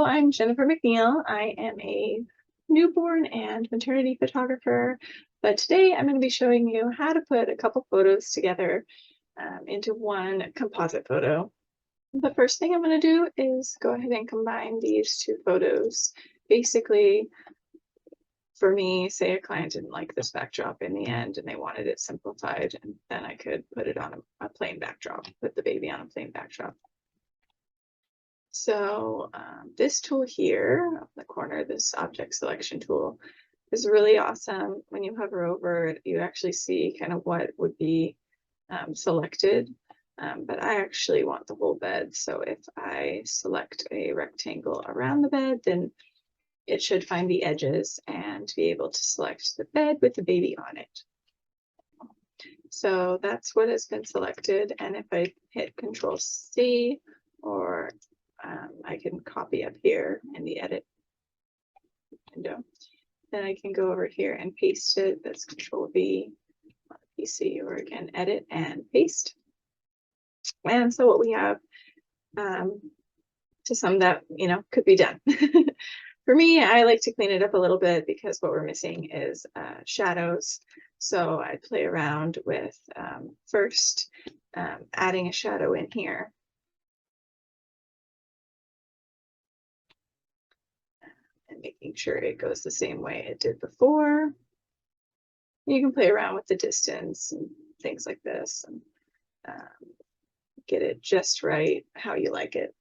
I'm Jennifer McNeil. I am a newborn and maternity photographer, but today I'm going to be showing you how to put a couple photos together into one composite photo. The first thing I'm going to do is go ahead and combine these two photos. Basically, for me, say a client didn't like this backdrop in the end and they wanted it simplified, and then I could put it on a plain backdrop, put the baby on a plain backdrop. So this tool here, up in the corner, this object selection tool, is really awesome. When you hover over it, you actually see kind of what would be selected. But I actually want the whole bed. So if I select a rectangle around the bed, then it should find the edges and be able to select the bed with the baby on it. So that's what has been selected. And if I hit Control C, or I can copy up here in the edit window, then I can go over here and paste it. That's Control V on the PC, or again, edit and paste. And so what we have, to some that, could be done. For me, I like to clean it up a little bit because what we're missing is shadows. So I play around with first adding a shadow in here. And making sure it goes the same way it did before. You can play around with the distance and things like this and get it just right, how you like it.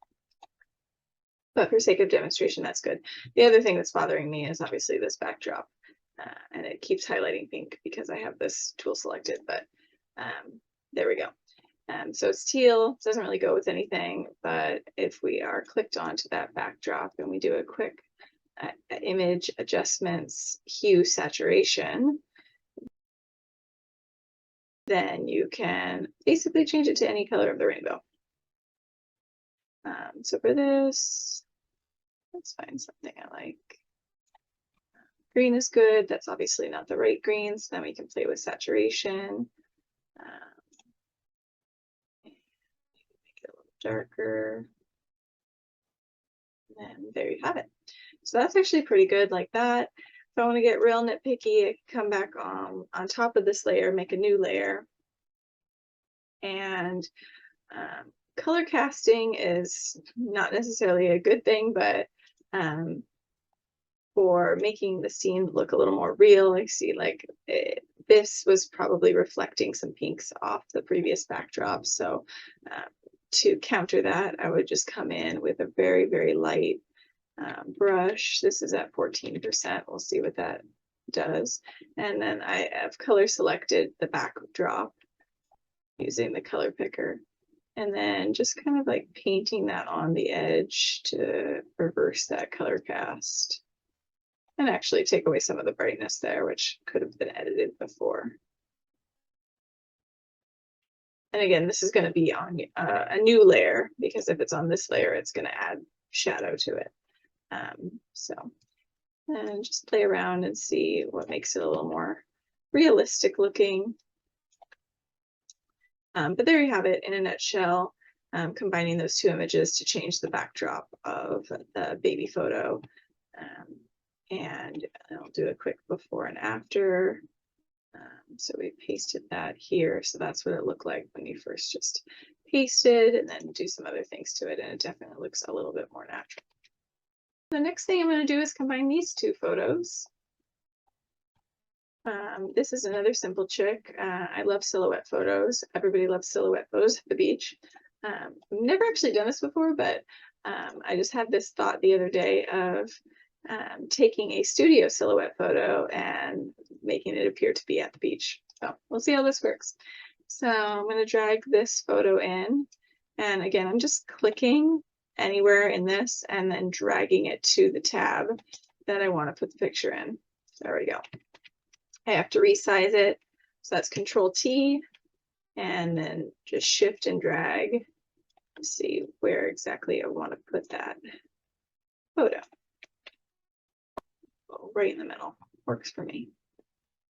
But for sake of demonstration, that's good. The other thing that's bothering me is obviously this backdrop, and it keeps highlighting pink because I have this tool selected, but there we go. So it's teal, doesn't really go with anything, but if we are clicked onto that backdrop and we do a quick image adjustments, hue, saturation, then you can basically change it to any color of the rainbow. So for this, let's find something I like. Green is good. That's obviously not the right green, so then we can play with saturation. Make it a little darker. And there you have it. So that's actually pretty good like that. If I want to get real nitpicky, I can come back on top of this layer, make a new layer. And color casting is not necessarily a good thing, but for making the scene look a little more real, I see like this was probably reflecting some pinks off the previous backdrop. So to counter that, I would just come in with a very, very light brush. This is at 14%. We'll see what that does. And then I have color selected the backdrop using the color picker. And then just kind of like painting that on the edge to reverse that color cast. And actually take away some of the brightness there, which could have been edited before. And again, this is going to be on a new layer, because if it's on this layer, it's going to add shadow to it. And just play around and see what makes it a little more realistic looking. But there you have it in a nutshell, combining those two images to change the backdrop of the baby photo. And I'll do a quick before and after. So we pasted that here. So that's what it looked like when you first just pasted, and then do some other things to it. And it definitely looks a little bit more natural. The next thing I'm going to do is combine these two photos. This is another simple trick. I love silhouette photos. Everybody loves silhouette photos at the beach. I've never actually done this before, but I just had this thought the other day of taking a studio silhouette photo and making it appear to be at the beach. So we'll see how this works. So I'm going to drag this photo in. And again, I'm just clicking anywhere in this and then dragging it to the tab that I want to put the picture in. There we go. I have to resize it. So that's Control T, and then just shift and drag to see where exactly I want to put that photo. Right in the middle works for me.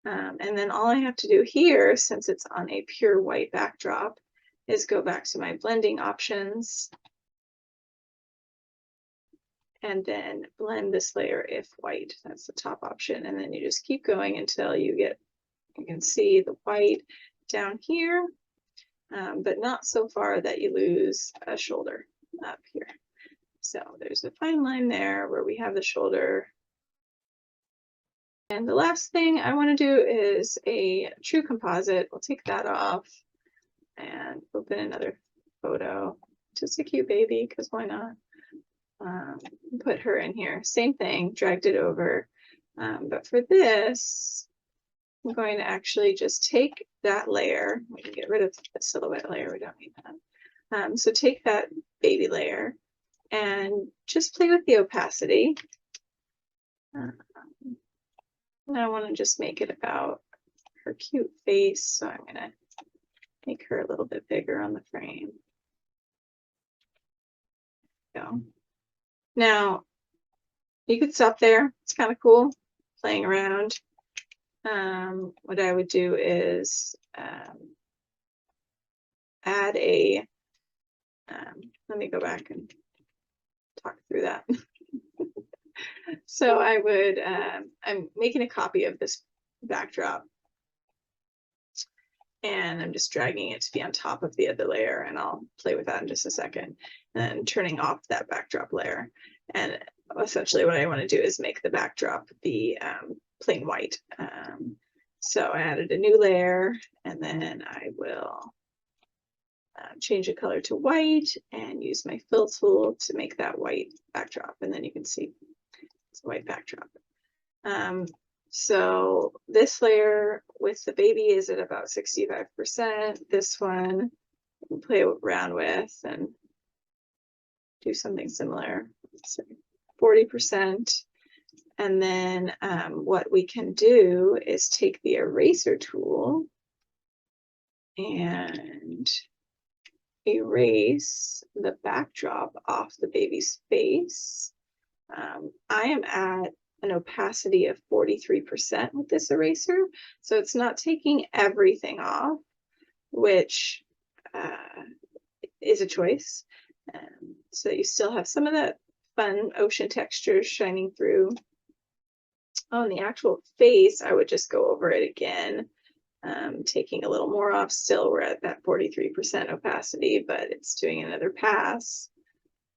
And then all I have to do here, since it's on a pure white backdrop, is go back to my blending options and then blend this layer if white. That's the top option. And then you just keep going until you can see the white down here, but not so far that you lose a shoulder up here. So there's a fine line there where we have the shoulder. And the last thing I want to do is a true composite. We'll take that off and open another photo. Just a cute baby, because why not? Put her in here. Same thing, dragged it over. But for this, I'm going to actually just take that layer. We can get rid of the silhouette layer. We don't need that. So take that baby layer and just play with the opacity. And I want to just make it about her cute face. So I'm going to make her a little bit bigger on the frame. Go. Now, you could stop there. It's kind of cool playing around. What I would do is add a, let me go back and talk through that. So I would, I'm making a copy of this backdrop, and I'm just dragging it to be on top of the other layer, and I'll play with that in just a second, and then turning off that backdrop layer. And essentially what I want to do is make the backdrop be plain white. So I added a new layer, and then I will change the color to white and use my fill tool to make that white backdrop. And then you can see it's a white backdrop. So this layer with the baby is at about 65%. This one we'll play around with and do something similar. Let's say 40%. And then what we can do is take the eraser tool and erase the backdrop off the baby's face. I am at an opacity of 43% with this eraser, so it's not taking everything off, which is a choice. So you still have some of that fun ocean textures shining through. On the actual face, I would just go over it again, taking a little more off. Still, we're at that 43% opacity, but it's doing another pass.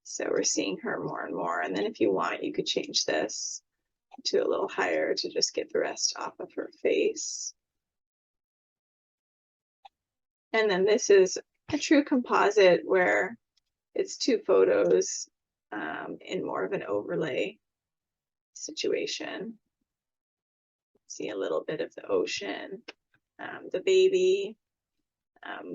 So we're seeing her more and more. And then if you want, you could change this to a little higher to just get the rest off of her face. And then this is a true composite where it's two photos in more of an overlay situation. See a little bit of the ocean, the baby,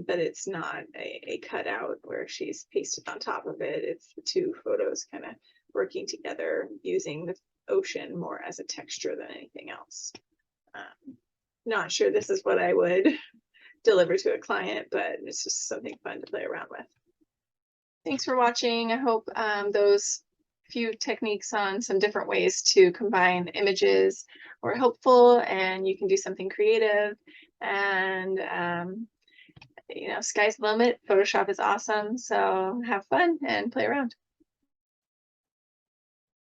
but it's not a cutout where she's pasted on top of it. It's the two photos kind of working together, using the ocean more as a texture than anything else. Not sure this is what I would deliver to a client, but it's just something fun to play around with. Thanks for watching. I hope those few techniques on some different ways to combine images were helpful, and you can do something creative. And you know, sky's the limit. Photoshop is awesome, so have fun and play around.